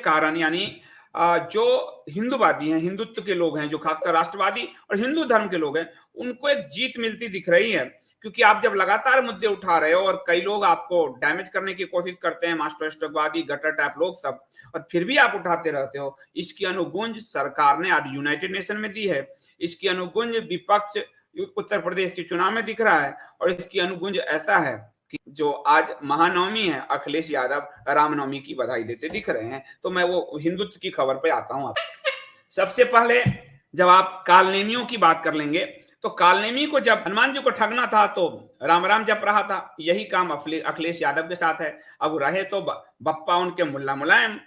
कारण यानी जो हिंदूवादी हैं, हिंदुत्व के लोग हैं, जो खासकर राष्ट्रवादी और हिंदू धर्म के लोग हैं, उनको एक जीत मिलती दिख रही है। क्योंकि आप जब लगातार मुद्दे उठा रहे हो और कई लोग आपको डैमेज करने की कोशिश करते हैं, मास्टरवादी गटर टाइप लोग सब, और फिर भी आप उठाते रहते हो, इसकी अनुगुंज सरकार ने आज यूनाइटेड नेशन में दी है। इसकी अनुगुंज विपक्ष उत्तर प्रदेश के चुनाव में दिख रहा है, और इसकी अनुगुंज ऐसा है कि जो आज महानवमी है, अखिलेश यादव रामनवमी की बधाई देते दिख रहे हैं। तो मैं वो हिंदुत्व की खबर पे आता हूं। आप सबसे पहले जब आप कालनेमियों की बात कर लेंगे, तो कालनेमी को जब हनुमान जी को ठगना था तो राम राम जप रहा था, यही काम अखिलेश यादव के साथ है। अब रहे तो बप्पा उनके मुल्ला मुलायम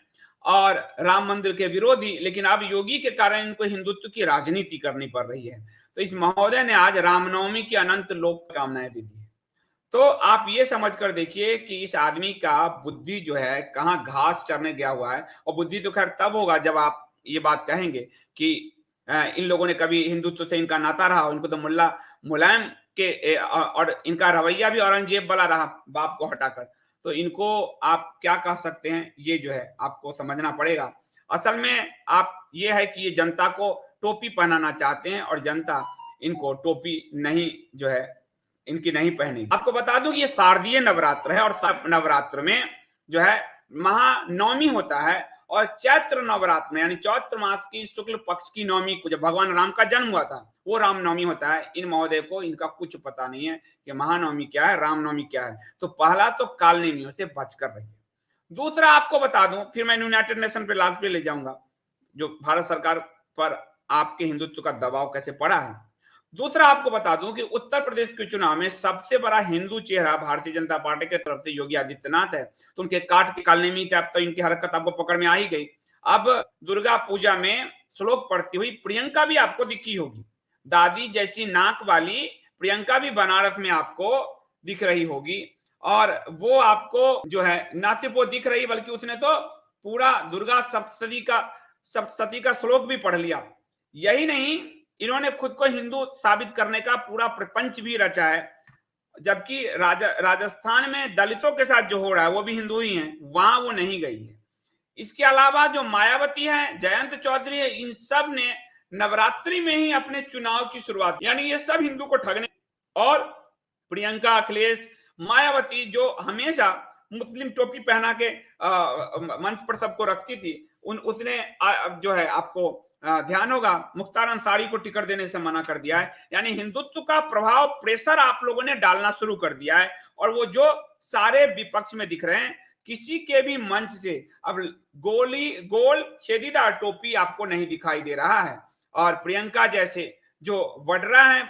और राम मंदिर के विरोधी, लेकिन अब योगी के कारण इनको हिंदुत्व की राजनीति करनी पड़ रही है। तो इस महोदय ने आज रामनवमी की अनंत लोक कामनाएं दी थी। तो आप ये समझ कर देखिए कि इस आदमी का बुद्धि जो है कहाँ घास चरने गया हुआ है। और बुद्धि तो खैर तब होगा जब आप ये बात कहेंगे कि इन लोगों ने कभी हिंदुत्व से इनका नाता रहा, इनको तो मुल्ला मुलायम के और इनका रवैया भी औरंगजेब वाला रहा, बाप को हटाकर। तो इनको आप क्या कह सकते हैं, ये जो है आपको समझना पड़ेगा। असल में आप ये है कि ये जनता को टोपी पहनाना चाहते हैं और जनता इनको टोपी नहीं जो है इनकी नहीं पहनी। आपको बता दूं कि ये शारदीय नवरात्र है, और नवरात्र में जो है महानवमी होता है, और चैत्र नवरात्र में यानी चैत्र मास की शुक्ल पक्ष की नवमी को जब भगवान राम का जन्म हुआ था, वो रामनवमी होता है। इन महोदय को इनका कुछ पता नहीं है कि महानवमी क्या है, रामनवमी क्या है। तो पहला तो कालनेमियों से बचकर रहिए। दूसरा आपको बता दूं, फिर मैं यूनाइटेड नेशन पे लाल पे ले जाऊंगा, जो भारत सरकार पर आपके हिंदुत्व का दबाव कैसे पड़ा है। दूसरा आपको बता दूं कि उत्तर प्रदेश के चुनाव में सबसे बड़ा हिंदू चेहरा भारतीय जनता पार्टी की तरफ से योगी आदित्यनाथ है। तो उनके काट के कालनेमी टाइप तो इनकी हरकत आपको पकड़ में आ ही गई। अब दुर्गा पूजा में श्लोक पढ़ती हुई प्रियंका भी आपको दिखी होगी। दादी जैसी नाक वाली प्रियंका भी बनारस में आपको दिख रही होगी, और वो आपको जो है ना सिर्फ वो दिख रही बल्कि उसने तो पूरा दुर्गा सप्तशती का श्लोक भी पढ़ लिया। यही नहीं, इन्होंने खुद को हिंदू साबित करने का पूरा प्रपंच भी रचा है। जबकि राजस्थान में दलितों के साथ जो हो रहा है वो भी हिंदू ही हैं, वहां वो नहीं गई है। इसके अलावा जो मायावती है, जयंत चौधरी है, इन सब ने नवरात्रि में ही अपने चुनाव की शुरुआत, यानी ये सब हिंदू को ठगने। और प्रियंका, अखिलेश, मायावती जो हमेशा मुस्लिम टोपी पहना के मंच पर सबको रखती थी, उसने जो है आपको ध्यान होगा मुख्तार अंसारी को टिकट देने से मना कर दिया है। यानी हिंदुत्व का प्रभाव, प्रेशर आप लोगों ने डालना शुरू कर दिया है। और वो जो सारे विपक्ष में दिख रहे हैं, किसी के भी मंच से अब गोल छेदीदार टोपी आपको नहीं दिखाई दे रहा है। और प्रियंका जैसे जो वडरा है,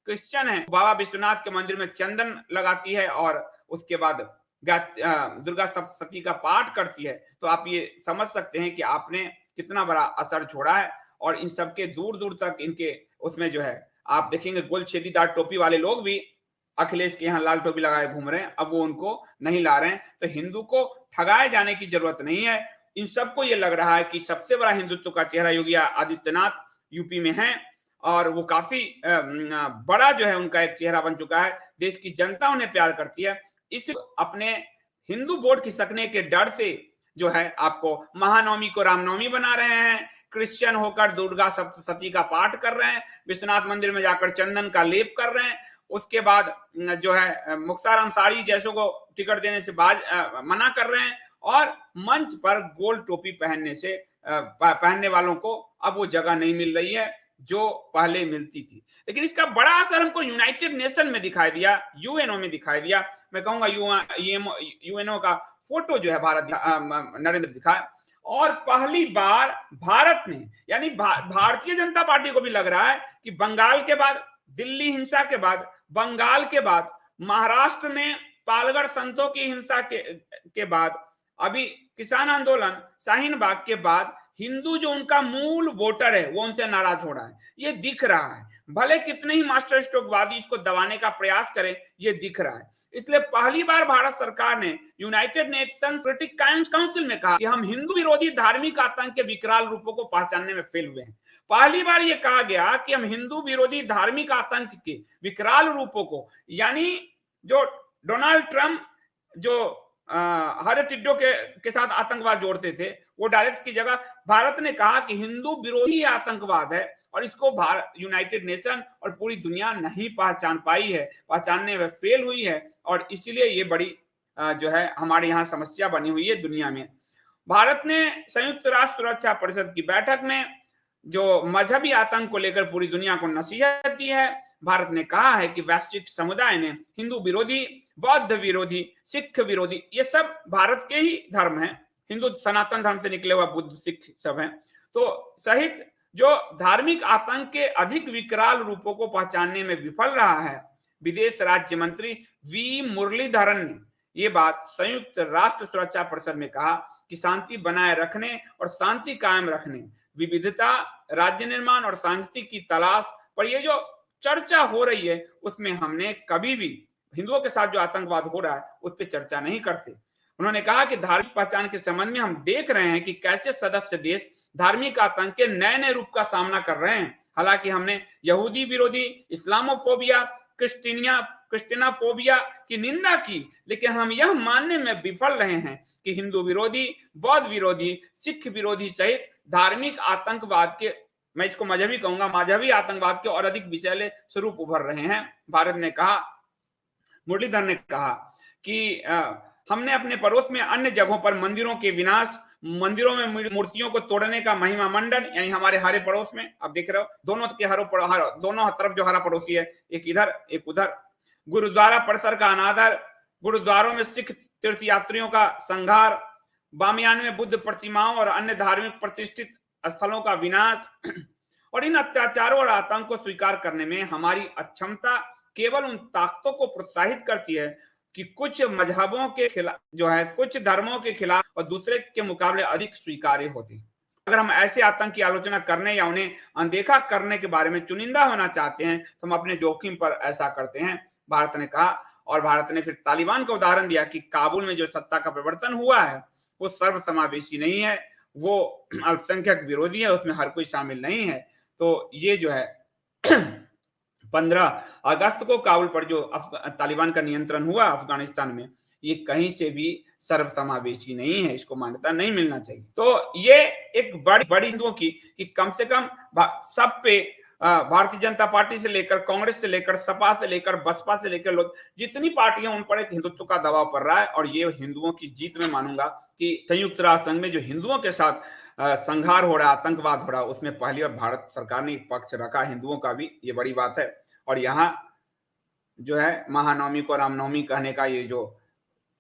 क्रिश्चियन है, बाबा विश्वनाथ के मंदिर में चंदन लगाती है और उसके बाद दुर्गा सप्तशती का पाठ करती है। तो आप ये समझ सकते हैं कि आपने कितना बड़ा असर छोड़ा है। और इन सबके दूर दूर तक इनके उसमें जो है आप देखेंगे गोल छेदीदार टोपी वाले लोग भी अखिलेश के यहाँ लाल टोपी लगाए घूम रहे हैं। अब वो उनको नहीं ला रहे हैं। तो हिंदू को ठगाए जाने की जरूरत नहीं है। इन सबको ये लग रहा है कि सबसे बड़ा हिंदुत्व का चेहरा योगी आदित्यनाथ यूपी में है, और वो काफी बड़ा जो है उनका एक चेहरा बन चुका है। देश की जनता उन्हें प्यार करती है। इस अपने हिंदू वोट खिसकने के डर से जो है आपको महानवमी को रामनवमी बना रहे हैं, क्रिश्चियन होकर दुर्गा सप्तशती का पाठ कर रहे हैं, विश्वनाथ मंदिर में जाकर चंदन का लेप कर रहे हैं। उसके बाद जो है मुख्तार अंसारी जैसों को टिकट देने से मना कर रहे हैं, और मंच पर गोल टोपी पहनने वालों को अब वो जगह नहीं मिल रही है जो पहले मिलती थी। लेकिन इसका बड़ा असर हमको यूनाइटेड नेशन में दिखाई दिया, यूएनओ में दिखाई दिया। मैं कहूंगा यूएनओ का फोटो जो है नरेंद्र दिखाया, और पहली बार भारत ने, यानी भारतीय जनता पार्टी को भी लग रहा है कि बंगाल के बाद, दिल्ली हिंसा के बाद, बंगाल के बाद, महाराष्ट्र में पालगढ़ संतों की हिंसा के बाद, अभी किसान आंदोलन, शाहीन बाग के बाद, हिंदू जो उनका मूल वोटर है वो उनसे नाराज हो रहा है। ये दिख रहा है, भले कितने ही मास्टर स्ट्रोकवादी इसको दबाने का प्रयास करें, ये दिख रहा है। इसलिए पहली बार भारत सरकार ने यूनाइटेड नेशंस क्रिटिक काउंसिल में कहा कि हम हिंदू विरोधी धार्मिक आतंक के विकराल रूपों को पहचानने में फेल हुए हैं। पहली बार यह कहा गया कि हम हिंदू विरोधी धार्मिक आतंक के विकराल रूपों को, यानी जो डोनाल्ड ट्रंप जो हरे टिड्डों के साथ आतंकवाद जोड़ते थे, वो डायरेक्ट की जगह भारत ने कहा कि हिंदू विरोधी आतंकवाद है और इसको भारत, यूनाइटेड नेशन और पूरी दुनिया नहीं पहचान पाई है, पहचानने में फेल हुई है और इसीलिए ये बड़ी जो है हमारे यहाँ समस्या बनी हुई है दुनिया में। भारत ने संयुक्त राष्ट्र सुरक्षा परिषद की बैठक में जो मजहबी आतंक को लेकर पूरी दुनिया को नसीहत दी है। भारत ने कहा है कि वैश्विक समुदाय ने हिंदू विरोधी, बौद्ध विरोधी, सिख विरोधी, ये सब भारत के ही धर्म हैं, हिंदू सनातन धर्म से निकले हुआ बुद्ध सिख सब हैं, तो सहित जो धार्मिक आतंक के अधिक विकराल रूपों को पहचानने में विफल रहा है। विदेश राज्य मंत्री वी मुरलीधरन ने ये बात संयुक्त राष्ट्र सुरक्षा परिषद में कहा कि शांति बनाए रखने और शांति कायम रखने, विविधता, राज्य निर्माण और शांति की तलाश पर ये जो चर्चा हो रही है उसमें हमने कभी भी हिंदुओं के साथ जो आतंकवाद हो रहा है उस पर चर्चा नहीं करते। उन्होंने कहा कि धार्मिक पहचान के संबंध में हम देख रहे हैं कि कैसे सदस्य देश धार्मिक आतंक के नए नए रूप का सामना कर रहे हैं। हालांकि हमने यहूदी विरोधी, इस्लामोफोबिया, क्रिस्टियानोफोबिया की निंदा की, लेकिन हम यह मानने में विफल रहे हैं कि हिंदू विरोधी, बौद्ध विरोधी, सिख विरोधी सहित धार्मिक आतंकवाद के, मैं इसको मजहबी कहूंगा, मजहबी आतंकवाद के और अधिक विषैले स्वरूप उभर रहे हैं। भारत ने कहा, मुरलीधर ने कहा कि हमने अपने पड़ोस में अन्य जगहों पर मंदिरों के विनाश, मंदिरों में मूर्तियों को तोड़ने का महिमा मंडन, यानी हमारे हरे पड़ोस में आप देख रहे हो दोनों तरफ जो हरा पड़ोसी है, एक इधर एक उधर, गुरुद्वारा परिसर का अनादर, गुरुद्वारों में सिख तीर्थ यात्रियों का संघार, बामियान में बुद्ध प्रतिमाओं और अन्य धार्मिक प्रतिष्ठित स्थलों का विनाश और इन अत्याचारों और आतंक को स्वीकार करने में हमारी अक्षमता केवल उन ताकतों को प्रोत्साहित करती है कि कुछ मजहबों के खिलाफ जो है, कुछ धर्मों के खिलाफ और दूसरे के मुकाबले अधिक स्वीकार्य होती। अगर हम ऐसे आतंक की आलोचना करने या उन्हें अनदेखा करने के बारे में चुनिंदा होना चाहते हैं तो हम अपने जोखिम पर ऐसा करते हैं, भारत ने कहा। और भारत ने फिर तालिबान का उदाहरण दिया कि काबुल में जो सत्ता का परिवर्तन हुआ है वो सर्वसमावेशी नहीं है, वो अल्पसंख्यक विरोधी है, उसमें हर कोई शामिल नहीं है। तो ये जो है 15 अगस्त को काबुल पर जो तालिबान का नियंत्रण हुआ अफगानिस्तान में, ये कहीं से भी सर्वसमावेशी नहीं है, इसको मान्यता नहीं मिलना चाहिए। तो ये एक बड़ी हिंदुओं की कि कम से कम सब पे भारतीय जनता पार्टी से लेकर कांग्रेस से लेकर सपा से लेकर बसपा से लेकर लोग जितनी पार्टियां, उन पर एक हिंदुत्व का दबाव पड़ रहा है और ये हिंदुओं की जीत में मानूंगा कि संयुक्त राष्ट्र संघ में जो हिंदुओं के साथ संघार हो रहा है, आतंकवाद हो रहा है, उसमें पहली बार भारत सरकार ने एक पक्ष रखा हिंदुओं का भी, ये बड़ी बात है। और यहाँ जो है महानवमी को रामनवमी कहने का ये जो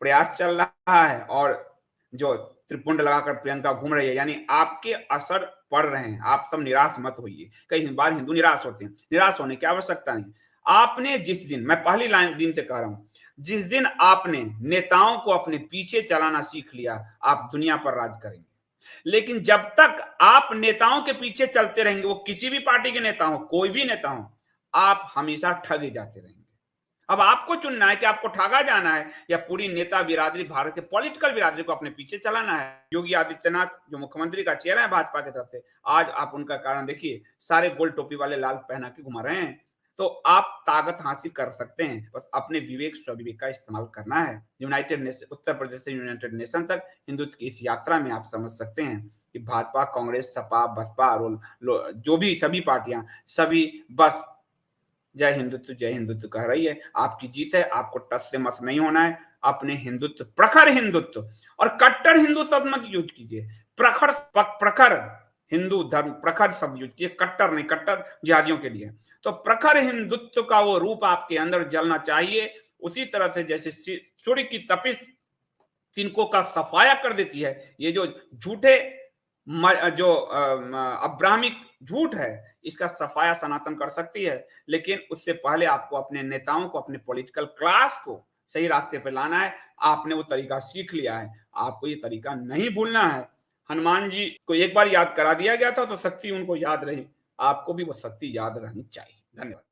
प्रयास चल रहा है और जो त्रिपुंड लगाकर प्रियंका घूम रही है, यानी आपके असर पड़ रहे हैं। आप सब निराश मत होइए, कई बार हिंदू निराश होते हैं, निराश होने की आवश्यकता नहीं। आपने जिस दिन, मैं पहली लाइन दिन से कह रहा हूं, जिस दिन आपने नेताओं को अपने पीछे चलाना सीख लिया, आप दुनिया पर राज करेंगे। लेकिन जब तक आप नेताओं के पीछे चलते रहेंगे, वो किसी भी पार्टी के नेता हो, कोई भी नेता हो, आप हमेशा ठगे जाते रहेंगे। अब आपको चुनना है कि आपको ठगा जाना है या पूरी नेता बिरादरी, भारत के पॉलिटिकल बिरादरी को अपने पीछे चलाना है। योगी आदित्यनाथ जो मुख्यमंत्री का चेहरा है भाजपा की तरफ से, आज आप उनका कारण देखिए, सारे गोल टोपी वाले लाल पहना के घुमा रहे हैं। तो आप ताकत हासिल कर सकते हैं, बस अपने विवेक स्वविवेक का इस्तेमाल करना है। यूनाइटेड नेशन, उत्तर प्रदेश से यूनाइटेड नेशन तक हिंदुत्व की इस यात्रा में आप समझ सकते हैं कि भाजपा, कांग्रेस, सपा, बसपा, जो भी सभी पार्टियां, सभी बस जय हिंदुत्व कह रही है। आपकी जीत है, आपको टस से मस नहीं होना है। अपने हिंदुत्व, प्रखर हिंदुत्व और कट्टर हिंदू शब्द मत यूज कीजिए, प्रखर हिंदू धर्म, प्रखर शब्द यूज कीजिए, कट्टर नहीं, कट्टर जिहादियों के लिए। तो प्रखर हिंदुत्व का वो रूप आपके अंदर जलना चाहिए, उसी तरह से जैसे सूर्य की तपिश तिनकों का सफाया कर देती है, ये जो झूठे जो अब्राहमिक झूठ है, इसका सफाया सनातन कर सकती है। लेकिन उससे पहले आपको अपने नेताओं को, अपने पॉलिटिकल क्लास को सही रास्ते पे लाना है। आपने वो तरीका सीख लिया है, आपको ये तरीका नहीं भूलना है। हनुमान जी को एक बार याद करा दिया गया था तो शक्ति उनको याद रही, आपको भी वो शक्ति याद रहनी चाहिए। धन्यवाद।